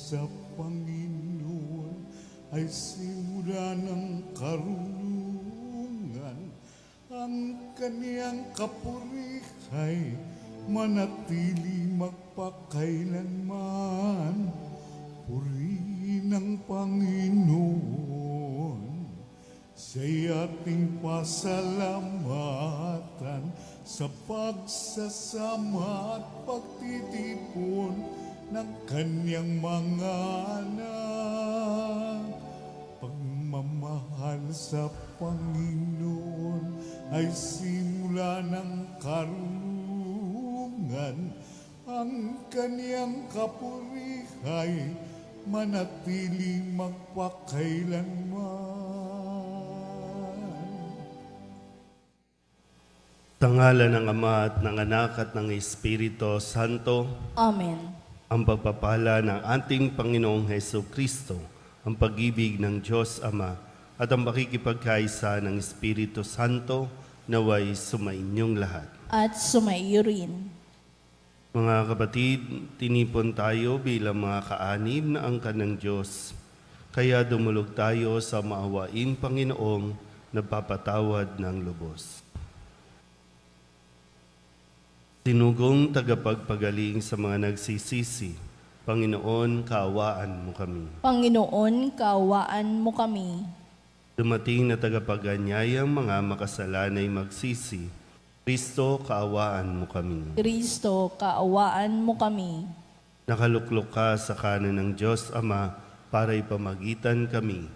sa Panginoon ay simula ng karunungan. Ang kaniyang kapurihay manatili magpakailanman. Purihin ang Panginoon, siya'y ating pasalamatan sa pagsasama at pagtitipon ng kanyang mga anak. Pagmamahal sa Panginoon ay simula ng karunungan. Ang kaniyang kapurihay manatili magpakailanman. Sa ngalan ng Ama at ng Anak at ng Espiritu Santo. Amen. Ang pagpapala ng ating Panginoong Hesus Kristo, ang pag-ibig ng Diyos Ama, at ang makikipagkaisa ng Espiritu Santo naway sumainyong lahat. At sumaiyo rin. Mga kapatid, tinipon tayo bilang mga kaanib na angkan ng Diyos. Kaya dumulog tayo sa maawaing Panginoong nagpapatawad ng lubos. Sinugong tagapagpagaling sa mga nagsisisi, Panginoon, kaawaan mo kami. Panginoon, kaawaan mo kami. Dumating na tagapaganyayang mga makasalanay magsisi, Kristo, kaawaan mo kami. Kristo, kaawaan mo kami. Nakaluklok ka sa kanan ng Diyos Ama para ipamagitan kami.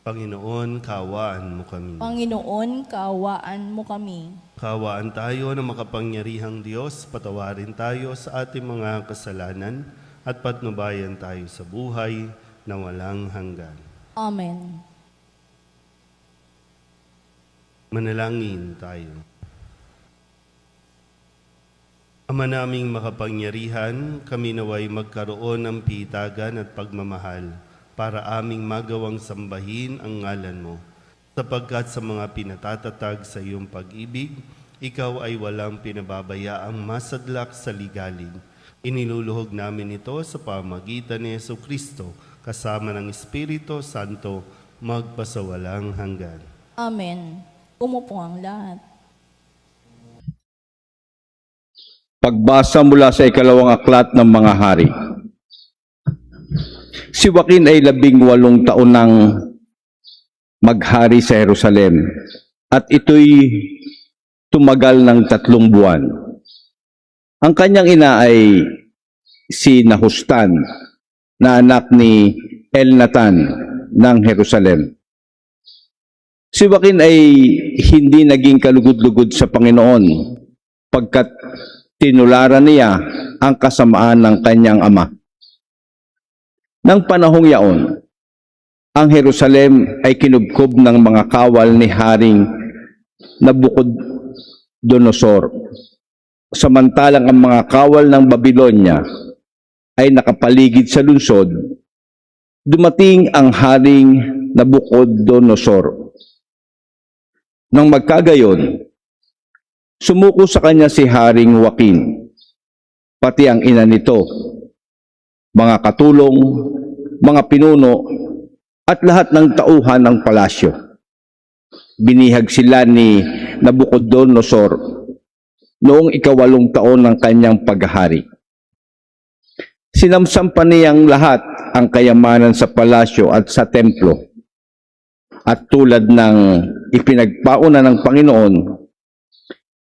Panginoon, kaawaan mo kami. Panginoon, kaawaan mo kami. Kaawaan tayo ng makapangyarihang Diyos, patawarin tayo sa ating mga kasalanan at patnubayan tayo sa buhay na walang hanggan. Amen. Manalangin tayo. Ama naming makapangyarihan, kami naway magkaroon ng pitagan at pagmamahal para aming magawang sambahin ang ngalan mo. Sapagkat sa mga pinatatatag sa iyong pag-ibig, ikaw ay walang pinababayaang masadlak sa ligalig. Iniluluhog namin ito sa pamagitan ni Hesus Kristo, kasama ng Espiritu Santo, magpasawalang hanggan. Amen. Umupo ang lahat. Pagbasa mula sa ikalawang aklat ng mga hari. Si Joaquin ay 18 taon nang maghari sa Jerusalem at ito'y tumagal ng 3 buwan. Ang kanyang ina ay si Nahustan na anak ni Elnatan ng Jerusalem. Si Joaquin ay hindi naging kalugod-lugod sa Panginoon pagkat tinularan niya ang kasamaan ng kanyang ama. Nang panahong yaon, ang Jerusalem ay kinubkob ng mga kawal ni Haring Nabucodonosor. Samantalang ang mga kawal ng Babylonia ay nakapaligid sa lungsod, dumating ang Haring Nabucodonosor. Nang magkagayon, sumuko sa kanya si Haring Joaquin, pati ang ina nito, mga katulong, mga pinuno, at lahat ng tauhan ng palasyo. Binihag sila ni Nabucodonosor noong 8 taon ng kanyang paghahari. Sinamsampan niyang lahat ang kayamanan sa palasyo at sa templo. At tulad ng ipinagpauna ng Panginoon,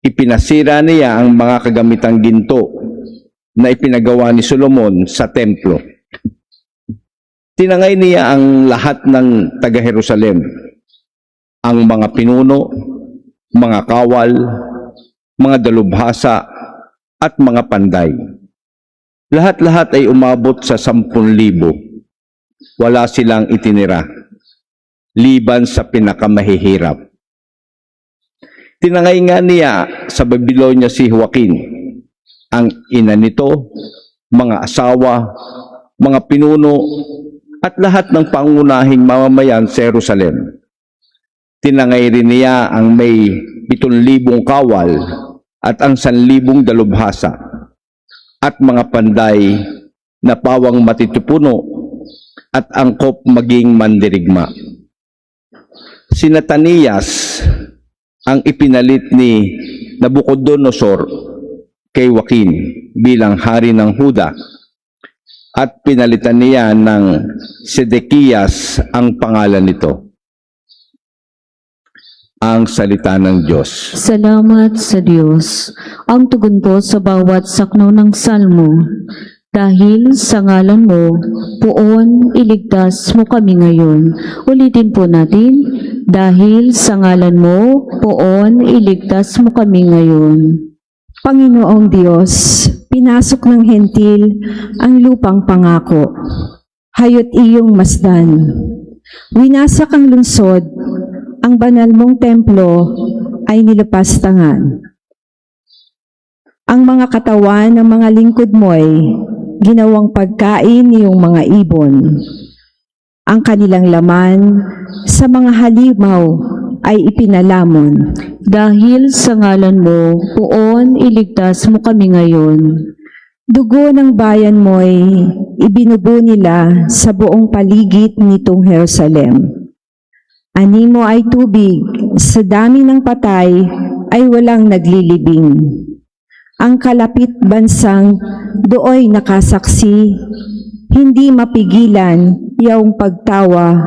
ipinasira niya ang mga kagamitang ginto na ipinagawa ni Solomon sa templo. Tinangay niya ang lahat ng taga-Jerusalem, ang mga pinuno, mga kawal, mga dalubhasa, at mga panday. Lahat-lahat ay umabot sa 10,000. Wala silang itinira, liban sa pinakamahihirap. Tinangay nga niya sa Babylonia si Joaquin, ang ina nito, mga asawa, mga pinuno, at lahat ng pangunahing mamamayan sa Jerusalem. Tinangay rin niya ang may 7,000 kawal at ang 1,000 dalubhasa at mga panday na pawang matitipuno at angkop maging mandirigma. Si Natanias ang ipinalit ni Nabucodonosor kay Joaquin bilang hari ng Huda at pinalitan niya ng Sedekias ang pangalan nito. Ang salita ng Diyos. Salamat sa Diyos. Ang tugon po sa bawat sakno ng salmo. Dahil sa ngalan mo, poon, iligtas mo kami ngayon. Ulitin po natin. Dahil sa ngalan mo, poon, iligtas mo kami ngayon. Panginoong Diyos, pinasok ng hentil ang lupang pangako. Hayot iyong masdan. Winasak ang lungsod, ang banal mong templo ay nilapastangan. Ang mga katawan ng mga lingkod mo'y ginawang pagkain niyong mga ibon. Ang kanilang laman sa mga halimaw ay ipinalamon. Dahil sa ngalan mo, poon, iligtas mo kami ngayon. Dugo ng bayan mo'y ibinubo nila sa buong paligid nitong Jerusalem. Animo ay tubig, sa dami ng patay ay walang naglilibing. Ang kalapit bansang dooy nakasaksi, hindi mapigilan yaong pagtawa,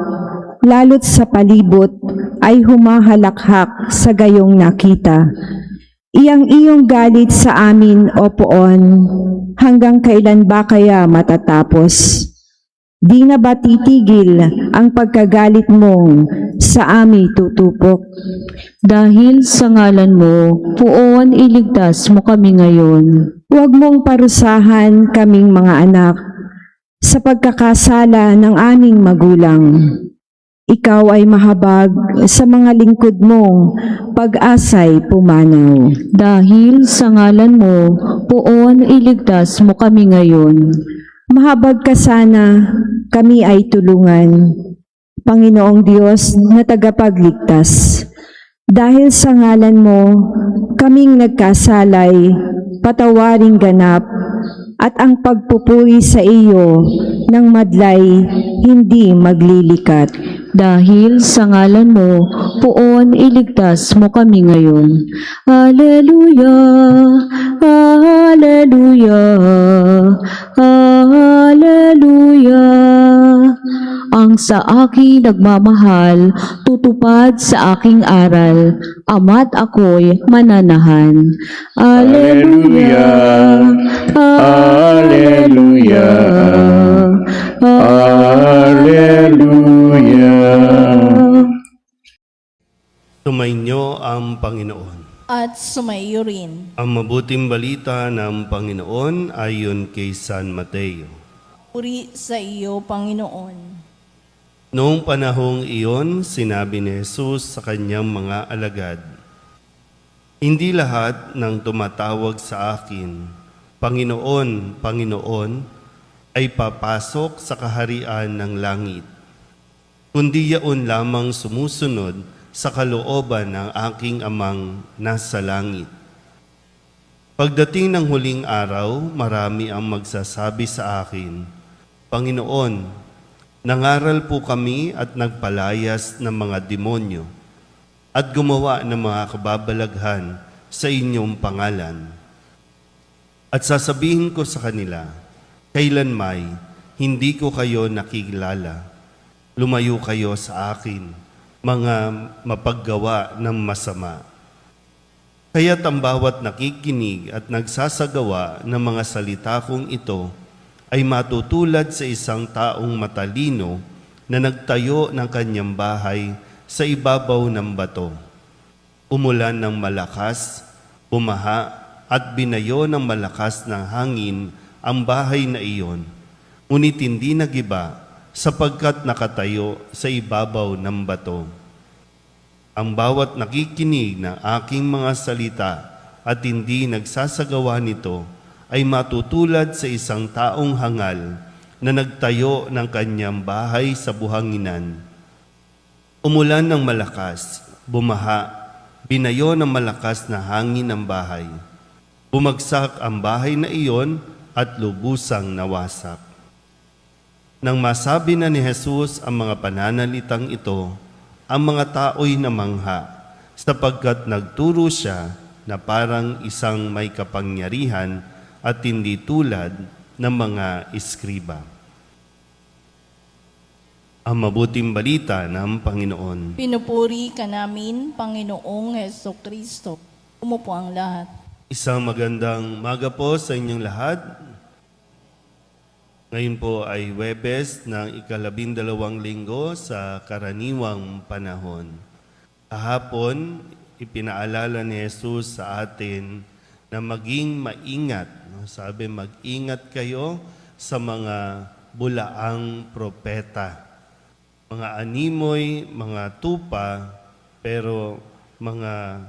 lalo't sa palibot ay humahalakhak sa gayong nakita. Iyang galit sa amin, O Poon, hanggang kailan ba kaya matatapos? Di na ba titigil ang pagkagalit mong sa amin tutupok? Dahil sa ngalan mo, poon, iligtas mo kami ngayon. Huwag mong parusahan kaming mga anak sa pagkakasala ng aming magulang. Ikaw ay mahabag sa mga lingkod mong pag-asay pumanaw. Dahil sa ngalan mo, poon, iligtas mo kami ngayon. Mahabag ka sana, kami ay tulungan. Panginoong Diyos na tagapagligtas, dahil sa ngalan mo, kaming nagkasalay, patawaring ganap, at ang pagpupuri sa iyo ng madlay hindi maglilikat. Dahil sa ngalan mo, poon, iligtas mo kami ngayon. Alleluia, Alleluia, Alleluia. Ang sa akin nagmamahal, tutupad sa aking aral, ama't ako'y mananahan. Alleluia, Alleluia, Alleluia. Sumainyo ang Panginoon. At sumaiyo rin. Ang mabuting balita ng Panginoon ayon kay San Mateo. Puri sa iyo, Panginoon. Noong panahong iyon, sinabi ni Jesus sa kanyang mga alagad, "Hindi lahat ng tumatawag sa akin, Panginoon, Panginoon, ay papasok sa kaharian ng langit, kundi yaon lamang sumusunod sa kalooban ng aking Amang nasa langit. Pagdating ng huling araw, marami ang magsasabi sa akin, Panginoon, nangaral po kami at nagpalayas ng mga demonyo at gumawa ng mga kababalaghan sa inyong pangalan. At sasabihin ko sa kanila, kailanmay, hindi ko kayo nakilala. Lumayo kayo sa akin, mga mapaggawa ng masama. Kaya't ang bawat nakikinig at nagsasagawa ng mga salita kong ito ay matutulad sa isang taong matalino na nagtayo ng kanyang bahay sa ibabaw ng bato. Umulan ng malakas, bumaha at binayo ng malakas na hangin ang bahay na iyon, ngunit hindi nagiba sapagkat nakatayo sa ibabaw ng bato. Ang bawat nakikinig ng aking mga salita at hindi nagsasagawa nito ay matutulad sa isang taong hangal na nagtayo ng kanyang bahay sa buhanginan. Umulan ng malakas, bumaha, binayo ng malakas na hangin ang bahay. Bumagsak ang bahay na iyon at lubusang nawasak. Nang masabi na ni Jesus ang mga pananalitang ito, ang mga tao'y namangha, sapagkat nagturo siya na parang isang may kapangyarihan at hindi tulad ng mga eskriba. Ang mabuting balita ng Panginoon. Pinupuri ka namin, Panginoong Heso Kristo. Umupo ang lahat. Isang magandang maga po sa inyong lahat. Ngayon po ay Huwebes ng ika-12 linggo sa karaniwang panahon. Kahapon, ipinaalala ni Jesus sa atin na maging maingat. Sabi, mag-ingat kayo sa mga bulaang propeta. Mga animoy, mga tupa, pero mga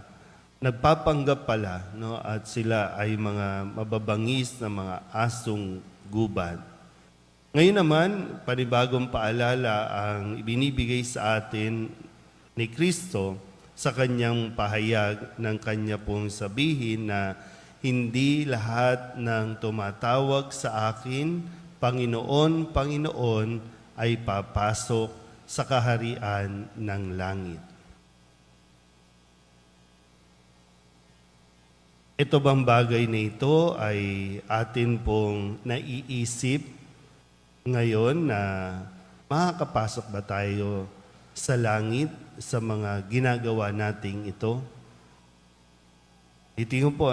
nagpapanggap pala, no? At sila ay mga mababangis na mga asong gubad. Ngayon naman, panibagong paalala ang ibinibigay sa atin ni Kristo sa kanyang pahayag ng kanya pong sabihin na hindi lahat ng tumatawag sa akin, Panginoon, Panginoon, ay papasok sa kaharian ng langit. Ito bang bagay na ito ay atin pong naiisip ngayon na makakapasok ba tayo sa langit sa mga ginagawa nating ito? Itingin po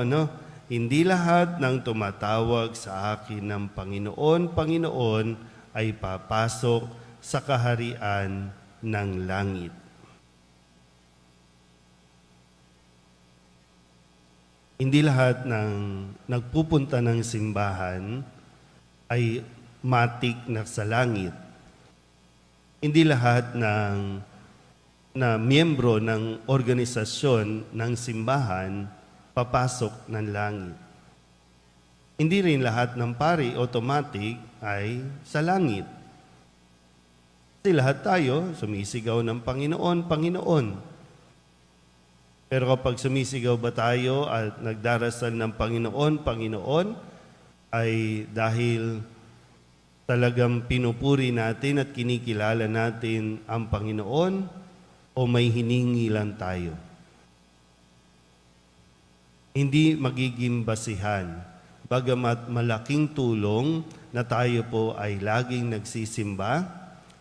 hindi lahat ng tumatawag sa akin ng Panginoon, Panginoon ay papasok sa kaharian ng langit. Hindi lahat ng nagpupunta ng simbahan ay matik na sa langit. Hindi lahat na miyembro ng organisasyon ng simbahan papasok ng langit. Hindi rin lahat ng pari automatic ay sa langit. Kasi lahat tayo sumisigaw ng Panginoon, Panginoon. Pero kapag sumisigaw ba tayo at nagdarasal ng Panginoon, Panginoon, ay dahil talagang pinupuri natin at kinikilala natin ang Panginoon o may hiningi lang tayo? Hindi magiging basihan, bagamat malaking tulong na tayo po ay laging nagsisimba,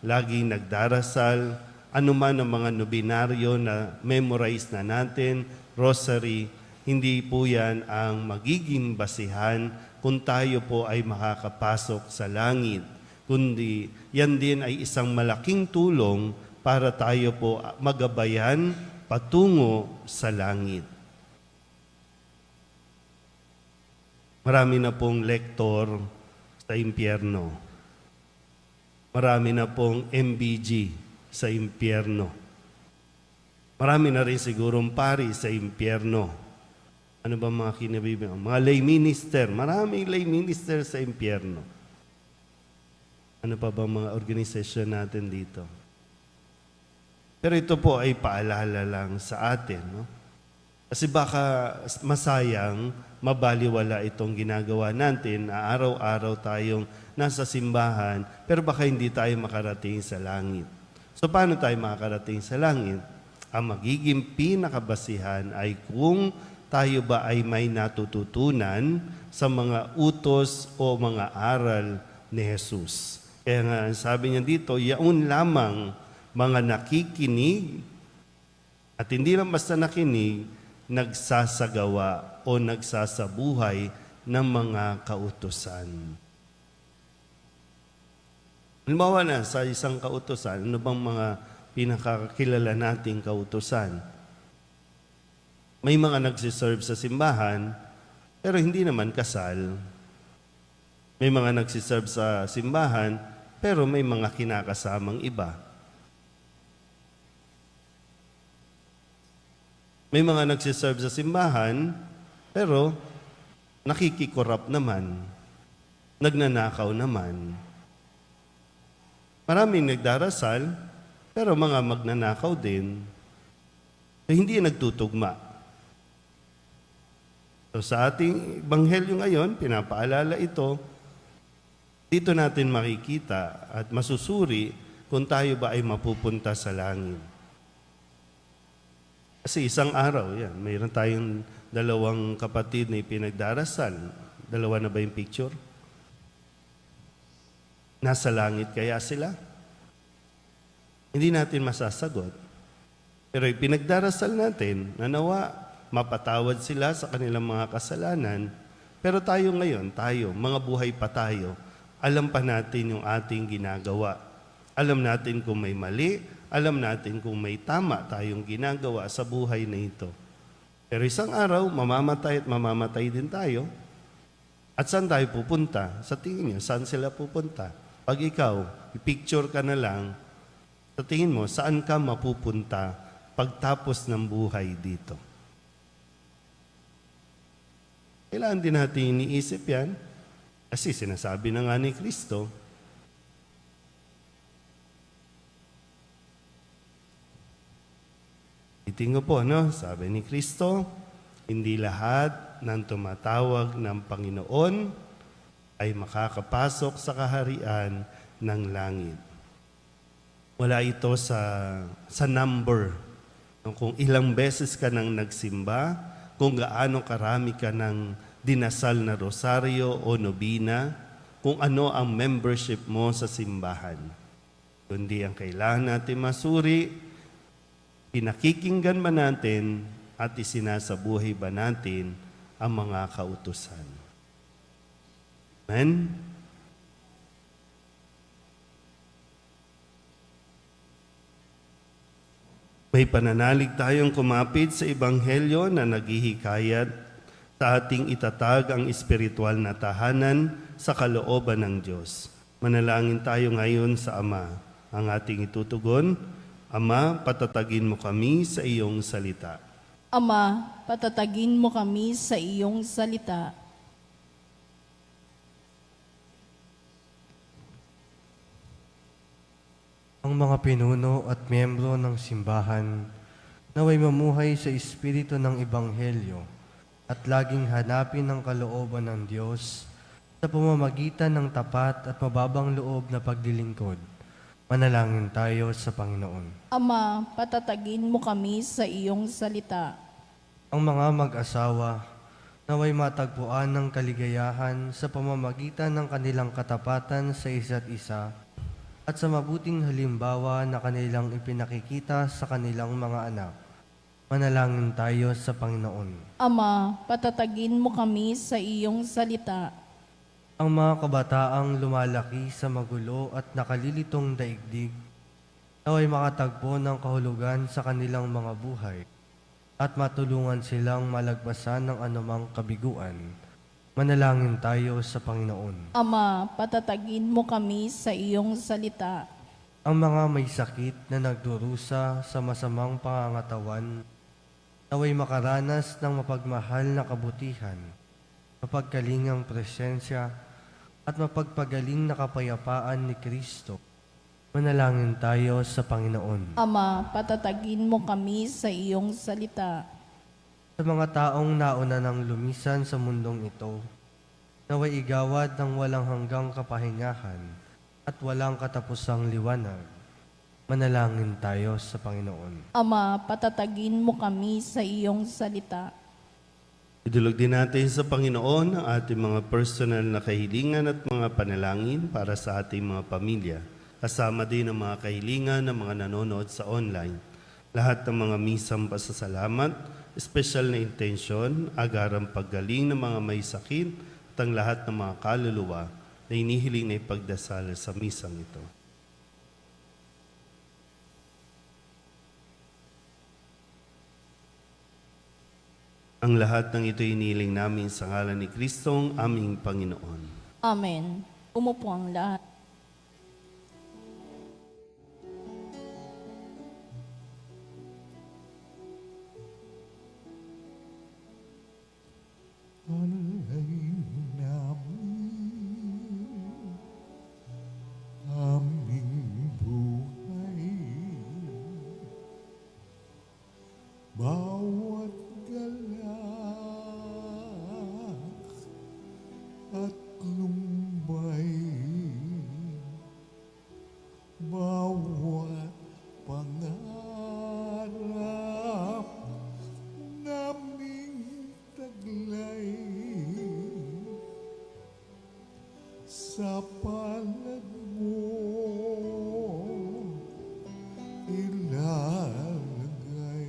laging nagdarasal, anuman ang mga nobinaryo na memorize na natin, rosary, hindi po yan ang magiging basihan kung tayo po ay makakapasok sa langit. Kundi yan din ay isang malaking tulong para tayo po magabayan patungo sa langit. Marami na pong lektor sa impyerno. Marami na pong MBG sa impyerno. Marami na rin sigurong pari sa impyerno. Ano ba mga kinabibigan? Mga lay minister. Maraming lay minister sa impyerno. Ano pa ba mga organisasyon natin dito? Pero ito po ay paalala lang sa atin, no? Kasi baka masayang, mabaliwala itong ginagawa natin na araw-araw tayong nasa simbahan, pero baka hindi tayo makarating sa langit. So paano tayo makakarating sa langit? Ang magiging pinakabasihan ay kung tayo ba ay may natututunan sa mga utos o mga aral ni Jesus. Kaya nga sabi niya dito, yaon lamang mga nakikinig at hindi lang basta nakinig, nagsasagawa o nagsasabuhay ng mga kautusan. Halimbawa na sa isang kautusan, ano bang mga pinakakilala nating kautusan? May mga nagsiserve sa simbahan, pero hindi naman kasal. May mga nagsiserve sa simbahan, pero may mga kinakasamang iba. May mga nagsiserve sa simbahan, pero nakikikorrupt naman, nagnanakaw naman. Maraming nagdarasal, pero mga magnanakaw din, hindi nagtutugma. So sa ating ebanghelyo ngayon, pinapaalala ito Dito natin makikita at masusuri kung tayo ba ay mapupunta sa langit. Kasi isang araw, yan, mayroon tayong dalawang kapatid na ipinagdarasal. Dalawa na ba yung picture? Nasa langit kaya sila? Hindi natin masasagot. Pero ipinagdarasal natin na nawa mapatawad sila sa kanilang mga kasalanan. Pero tayo ngayon, mga buhay pa tayo, alam pa natin yung ating ginagawa. Alam natin kung may mali, alam natin kung may tama tayong ginagawa sa buhay na ito. Pero isang araw, mamamatay at mamamatay din tayo. At saan tayo pupunta? Sa tingin niyo, saan sila pupunta? Pag ikaw, i-picture ka na lang, sa tingin mo, saan ka mapupunta pagtapos ng buhay dito? Kailangan din natin iniisip yan. Kasi sinasabi na nga ni Kristo, itingo po, no? Sabi ni Kristo, hindi lahat ng tumatawag ng Panginoon ay makakapasok sa kaharian ng langit. Wala ito sa number. Kung ilang beses ka nang nagsimba, kung gaano karami ka nang dinasal na rosaryo o nobina, kung ano ang membership mo sa simbahan. Kundi ang kailangan natin masuri, pinakikinggan ba natin at isinasabuhay ba natin ang mga kautusan. Amen? May pananalig tayong kumapit sa Ebanghelyo na naghihikayat sa ating itatag ang espiritual na tahanan sa kalooban ng Diyos. Manalangin tayo ngayon sa Ama. Ang ating itutugon, Ama, patatagin mo kami sa iyong salita. Ama, patatagin mo kami sa iyong salita. Ang mga pinuno at miyembro ng simbahan naway mamuhay sa espiritu ng Ebanghelyo at laging hanapin ang kalooban ng Diyos sa pamamagitan ng tapat at mababang loob na paglilingkod. Manalangin tayo sa Panginoon. Ama, patatagin mo kami sa iyong salita. Ang mga mag-asawa naway matagpuan ng kaligayahan sa pamamagitan ng kanilang katapatan sa isa't isa at sa mabuting halimbawa na kanilang ipinakikita sa kanilang mga anak. Manalangin tayo sa Panginoon. Ama, patatagin mo kami sa iyong salita. Ang mga kabataang lumalaki sa magulo at nakalilitong daigdig, naway makatagpo ng kahulugan sa kanilang mga buhay at matulungan silang malagpasan ng anumang kabiguan. Manalangin tayo sa Panginoon. Ama, patatagin mo kami sa iyong salita. Ang mga may sakit na nagdurusa sa masamang pangangatawan, naway makaranas ng mapagmahal na kabutihan, mapagkalingang presensya, at mapagpagaling na kapayapaan ni Kristo. Manalangin tayo sa Panginoon. Ama, patatagin mo kami sa iyong salita. Sa mga taong nauna ng lumisan sa mundong ito, naway igawad ng walang hanggang kapahingahan at walang katapusang liwanag. Manalangin tayo sa Panginoon. Ama, patatagin mo kami sa iyong salita. Idulog din natin sa Panginoon ang ating mga personal na kahilingan at mga panalangin para sa ating mga pamilya. Kasama din ang mga kahilingan ng mga nanonood sa online. Lahat ng mga misang pasasalamat, espesyal na intensyon, agarang paggaling ng mga may sakit at ang lahat ng mga kaluluwa na inihiling na ipagdasal sa misang ito. Ang lahat ng ito inihiling namin sa ngalan ni Kristong aming Panginoon. Amen. Umupo ang lahat. Alay namin aming buhay, bawat galak at lumbay sa palad mo ilalagay.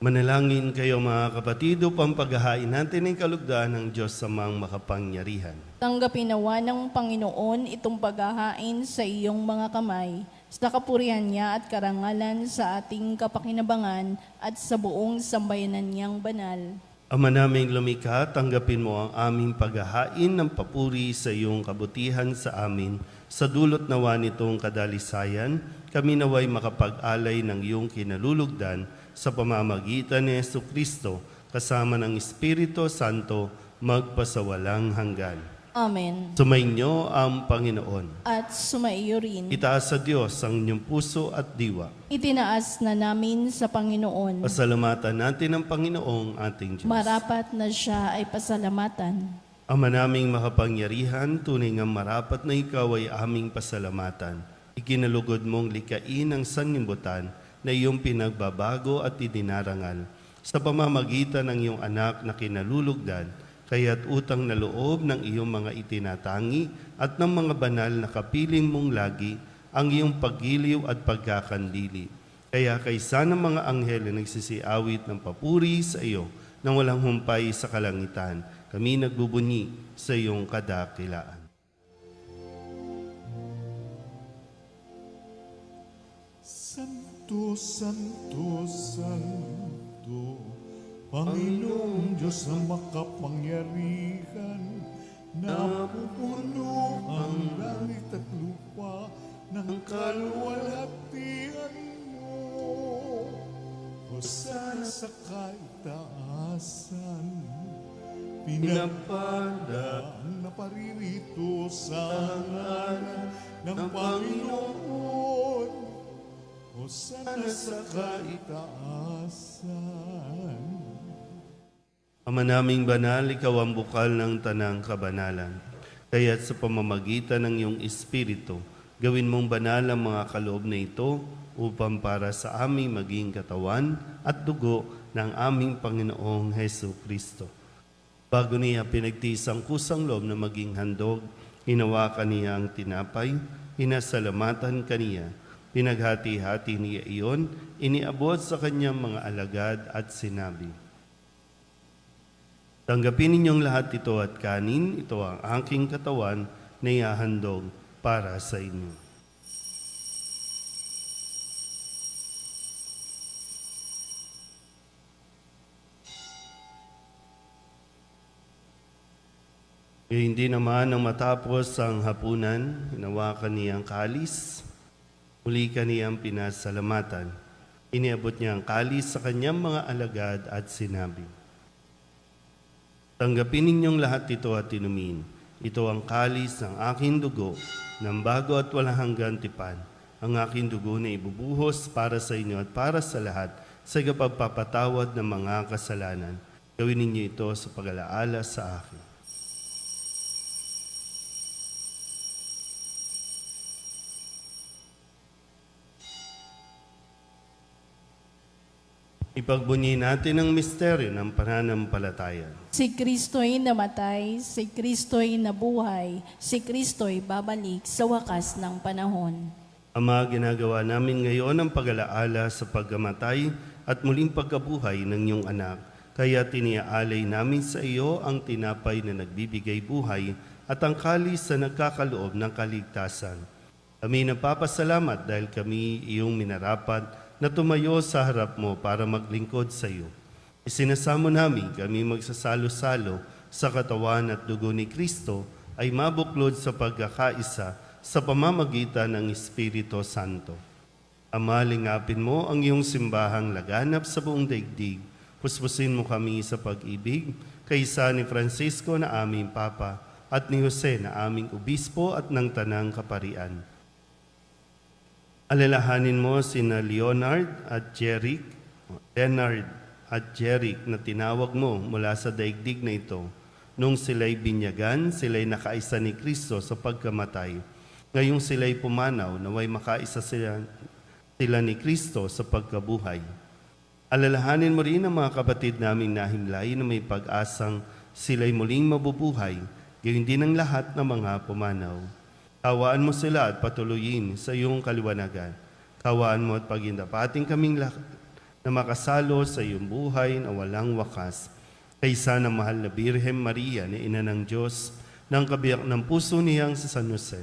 Manalangin kayo mga kapatid upang paghahain natin ang kalugdan ng Diyos sa mga makapangyarihan. Tanggapin nawa ng Panginoon itong paghahain sa iyong mga kamay, sa kapurihan niya at karangalan sa ating kapakinabangan at sa buong sambayanan niyang banal. Ama naming lumikha, tanggapin mo ang aming paghahain ng papuri sa iyong kabutihan sa amin. Sa dulot nawa nitong kadalisayan, kami naway makapag-alay ng iyong kinalulugdan sa pamamagitan ni Jesucristo, kasama ng Espiritu Santo, magpasawalang hanggan. Amen. Sumainyo ang Panginoon. At sumaiyo rin. Itaas sa Diyos ang inyong puso at diwa. Itinaas na namin sa Panginoon. Pasalamatan natin ang Panginoong ating Diyos. Marapat na siya ay pasalamatan. Ama naming makapangyarihan, tunay nga marapat na ikaw ay aming pasalamatan. Ikinalugod mong likain ang sanglibutan na iyong pinagbabago at idinarangal sa pamamagitan ng iyong anak na kinalulugdan, kaya't utang na loob ng iyong mga itinatangi at ng mga banal na kapiling mong lagi ang iyong paggiliw at pagkakandili. Kaya kaysa ng mga anghel na nagsisiawit ng papuri sa iyo nang walang humpay sa kalangitan, kami nagbubunyi sa iyong kadakilaan. Santo, Santo, Santo, Panginoong Diyos na makapangyarihan, napupuno ang langit at lupa ng kaluwalhatian mo. Hosana sa kaitaasan, pinagpada ang naparirito sa ngalan ng Panginoon. Hosana sa kaitaasan. Ama naming banal, ikaw ang bukal ng tanang kabanalan. Kaya't sa pamamagitan ng iyong Espiritu, gawin mong banal ang mga kaloob na ito upang para sa aming maging katawan at dugo ng aming Panginoong Hesu Kristo. Bago niya pinagtiis ang kusang loob na maging handog, hinawakan niya ang tinapay, hinasalamatan kaniya, pinaghati-hati niya iyon, iniabot sa kanyang mga alagad at sinabi, tanggapin ninyong lahat ito at kanin, ito ang aking katawan na ihahandog para sa inyo. Hindi naman nang matapos ang hapunan, hinawakan niya ang kalis, muli kaniyang pinasalamatan. Iniabot niya ang kalis sa kanyang mga alagad at sinabi, tanggapin ninyong lahat ito at inumin. Ito ang kalis ng aking dugo, ng bago at walang hanggang tipan. Ang aking dugo na ibubuhos para sa inyo at para sa lahat sa pagpapatawad ng mga kasalanan. Gawin ninyo ito sa pag-alaala sa akin. Ipagbunyi natin ang misteryo ng pananampalataya. Si Kristo'y namatay, si Kristo'y nabuhay, si Kristo'y babalik sa wakas ng panahon. Ama, ginagawa namin ngayon ang pag-alaala sa pagkamatay at muling pagkabuhay ng iyong anak. Kaya tiniaalay namin sa iyo ang tinapay na nagbibigay buhay at ang kalis na nagkakaloob ng kaligtasan. Kami nagpapasalamat dahil kami iyong minarapat na tumayo sa harap mo para maglingkod sa iyo. Isinasamo namin kami magsasalo-salo sa katawan at dugo ni Kristo ay mabuklod sa pagkakaisa sa pamamagitan ng Espiritu Santo. Ama, lingapin mo ang iyong simbahang laganap sa buong daigdig. Puspusin mo kami sa pag-ibig, kaysa ni Francisco na aming Papa at ni Jose na aming Obispo at ng Tanang Kaparian. Alalahanin mo sina Leonard at Jeric na tinawag mo mula sa daigdig na ito. Nung sila'y binyagan, sila'y nakaisa ni Kristo sa pagkamatay. Ngayong sila'y pumanaw, naway makaisa sila ni Kristo sa pagkabuhay. Alalahanin mo rin ang mga kapatid naming nahimlay na may pag-asang sila'y muling mabubuhay, gayon din ang lahat ng mga pumanaw. Kawaan mo sila at patuloyin sa iyong kaliwanagan. Kawaan mo at pagindapating kaming lahat na makasalo sa iyong buhay na walang wakas. Kaysa ng mahal na Birhen Maria na Ina ng Diyos, ng kabiyak ng puso niyang sa San Jose,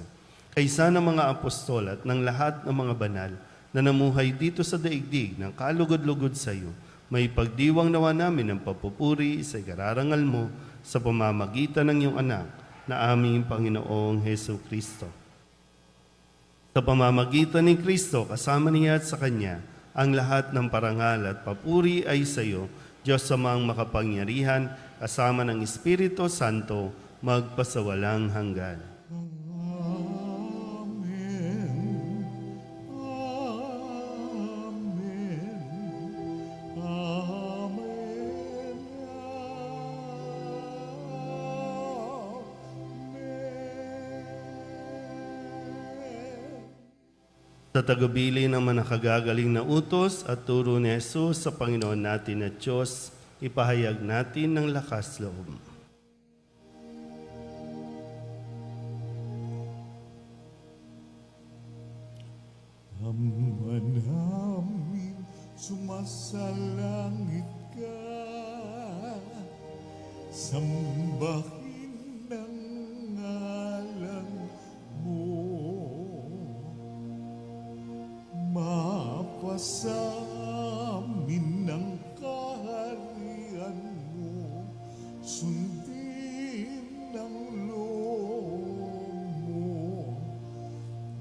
kaysa ng mga apostol at ng lahat ng mga banal na namuhay dito sa daigdig ng kalugod-lugod sa iyo, may pagdiwang nawa namin ng papupuri sa ikararangal mo sa pamamagitan ng iyong anak na aming Panginoong Hesu Kristo. Sa pamamagitan ni Kristo, kasama niya at sa Kanya, ang lahat ng parangal at papuri ay sa iyo, Diyos Amang makapangyarihan, kasama ng Espiritu Santo, magpasawalang hanggan. Amen. Amen. Amen. Sa tagubilin ng manakagagaling na utos at turo ni Jesus sa Panginoon natin at Diyos, ipahayag natin ng lakas loob. Ama namin, sumasalangit ka, sambahin ang ngalan mo. Mapasa amin ang kaharian mo, sundin ang loob mo,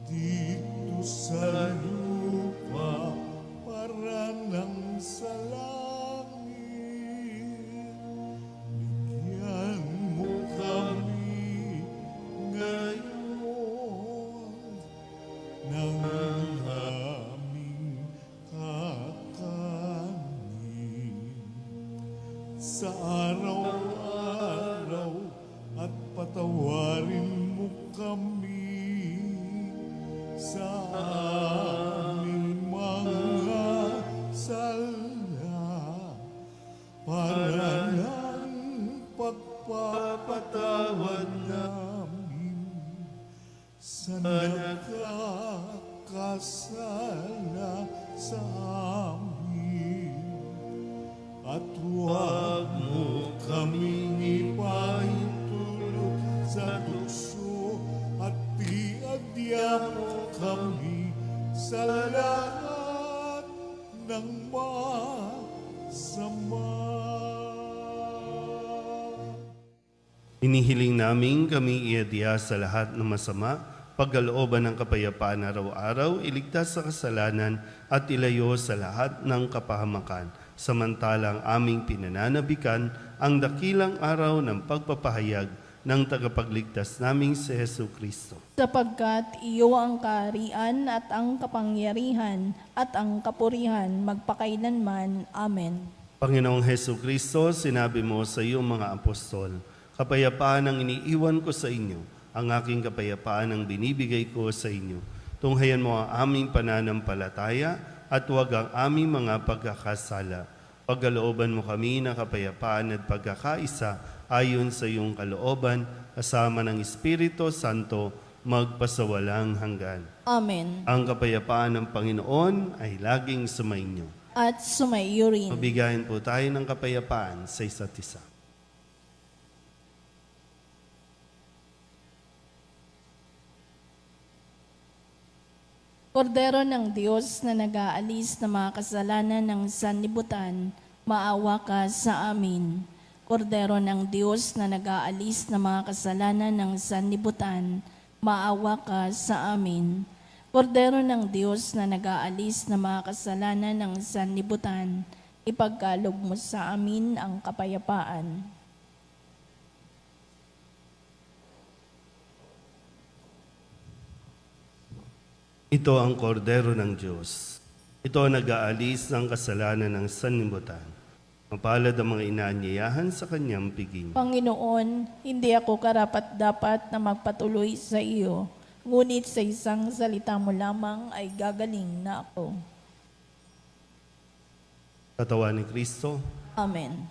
dito sa lupa para nang sa langit. Bigyan mo kami ngayon ng aming kakanin sa araw-araw at patawarin mo kami sa aming mga sala para ng pagpapatawad namin sa nakakasala sa amin. At huwag mo kaming ipahintulot sa tukso at iadya mo kami sa lahat ng masama. Inihiling namin kami iadya sa lahat ng masama, pagkalooban ng kapayapaan araw-araw, iligtas sa kasalanan at ilayo sa lahat ng kapahamakan. Samantalang aming pinananabikan ang dakilang araw ng pagpapahayag ng tagapagligtas naming si Hesu Kristo. Sapagkat iyo ang kaharian at ang kapangyarihan at ang kapurihan magpakailanman. Amen. Panginoong Hesu Kristo, sinabi mo sa iyong mga apostol, kapayapaan ang iniiwan ko sa inyo, ang aking kapayapaan ang binibigay ko sa inyo. Tunghayan mo ang aming pananampalataya at huwag ang aming mga pagkakasala. Pagkalooban mo kami ng kapayapaan at pagkakaisa ayon sa iyong kalooban, kasama ng Espiritu Santo, magpasawalang hanggan. Amen. Ang kapayapaan ng Panginoon ay laging sumainyo. At sumaiyo rin. Mabigayan po tayo ng kapayapaan sa isa't isa. Kordero ng Diyos na nag-aalis ng mga kasalanan ng sanlibutan, maawa ka sa amin. Kordero ng Diyos na nag-aalis ng mga kasalanan ng sanlibutan, maawa ka sa amin. Kordero ng Diyos na nag-aalis ng mga kasalanan ng sanlibutan, ipagkaloob mo sa amin ang kapayapaan. Ito ang kordero ng Diyos. Ito ang nag-aalis ng kasalanan ng sanlibutan. Mapalad ang mga inaanyayahan sa kanyang piging. Panginoon, hindi ako karapat-dapat na magpatuloy sa iyo, ngunit sa isang salita mo lamang ay gagaling na ako. Katawan ni Kristo. Amen.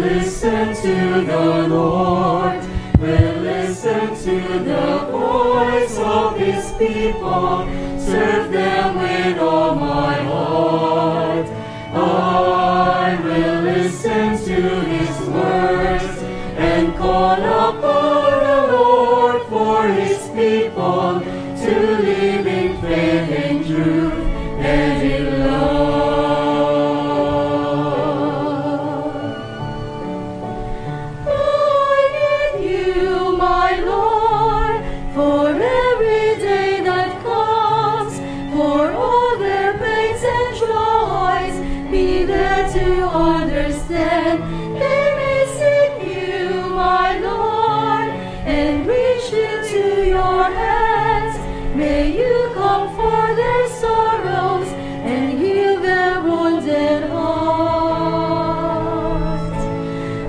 Listen to the Lord, will listen to the voice of His people, serve them with all my heart. I will listen to His words and call upon the Lord for His people to live in faith and truth and in love. To understand, they may seek you, my Lord, and reach into your hands. May you comfort their sorrows and heal their wounded hearts.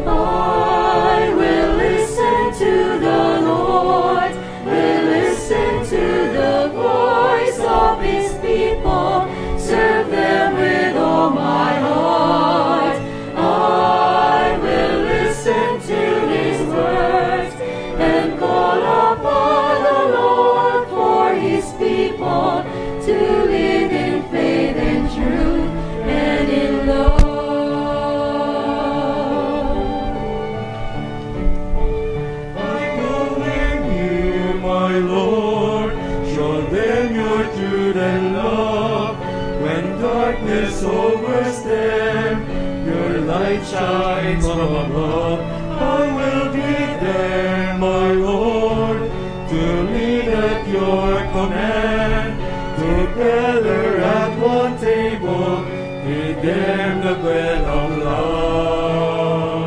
I will listen to the Lord, will listen to the voice of His people, serve them with all my heart. I will listen to His words and call upon the Lord for His people to live in faith and truth and in love. I will you, my Lord, show them your truth and love. When darkness overtakes them, your light shines from above. I will be there, my Lord, to lead at your command. Together at one table, feed them the bread of love.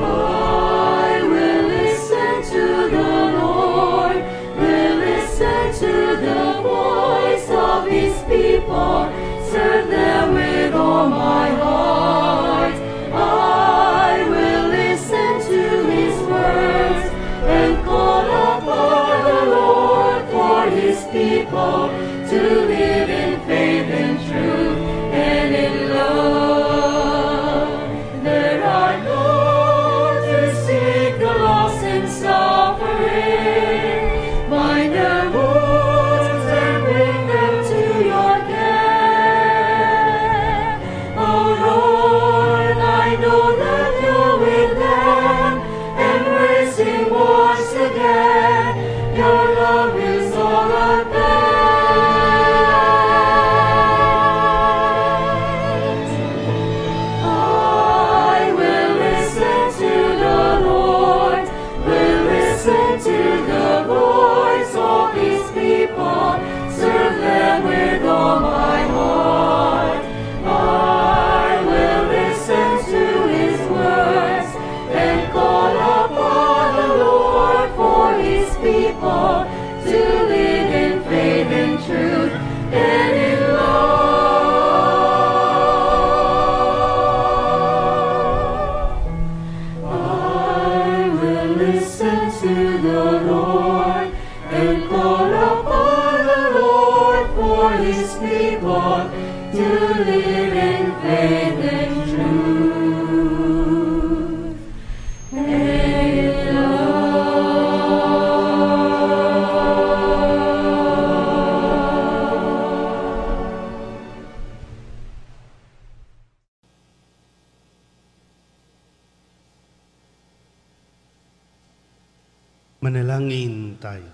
I will listen to the Lord, will listen to the voice of His people, serve them with all my heart. I will listen to His words and call upon the Lord for His people to live in faith and truth and in love. There are those who seek the lost and suffering, bind their wounds and bring them to your care. Oh Lord, I know that you're with them, embracing once again. Your love is all I bear. I will listen to the Lord, will listen to the voice of His people, serve them with all my heart. I will listen to His words and call upon the Lord for His people to live in faith and truth and in love. I will listen to the Lord and call upon the Lord for His people to live in faith and truth and in love. Manalangin tayo.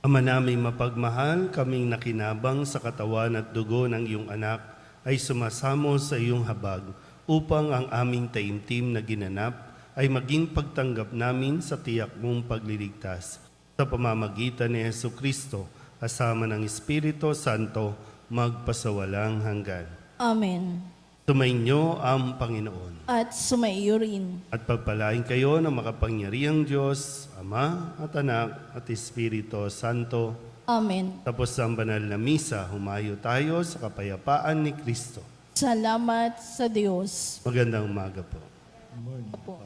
Ama naming mapagmahal, kaming nakinabang sa katawan at dugo ng iyong anak ay sumasamo sa iyong habag upang ang aming taimtim na ginanap ay maging pagtanggap namin sa tiyak mong pagliligtas sa pamamagitan ni Jesucristo kasama ng Espiritu Santo, magpasawalang hanggan. Amen. Sumainyo ang Panginoon. At sumaiyo rin. At pagpalain kayo ng makapangyarihang Diyos, Ama at Anak at Espiritu Santo. Amen. Tapos ang banal na misa, humayo tayo sa kapayapaan ni Kristo. Salamat sa Diyos. Magandang umaga po. Opo.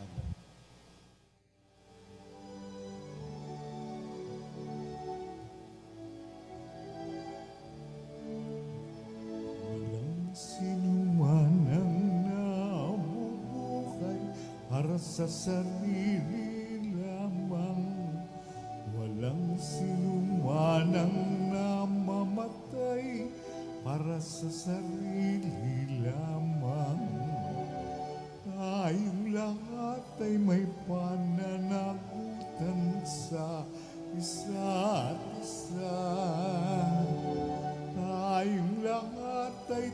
Walang sinuman ang nabubuhay para sa sarili lamang. Walang sinuman ang namamatay para sa sarili lamang. Tayong lahat ay may pananagutan sa isa't isa. Tayong lahat ay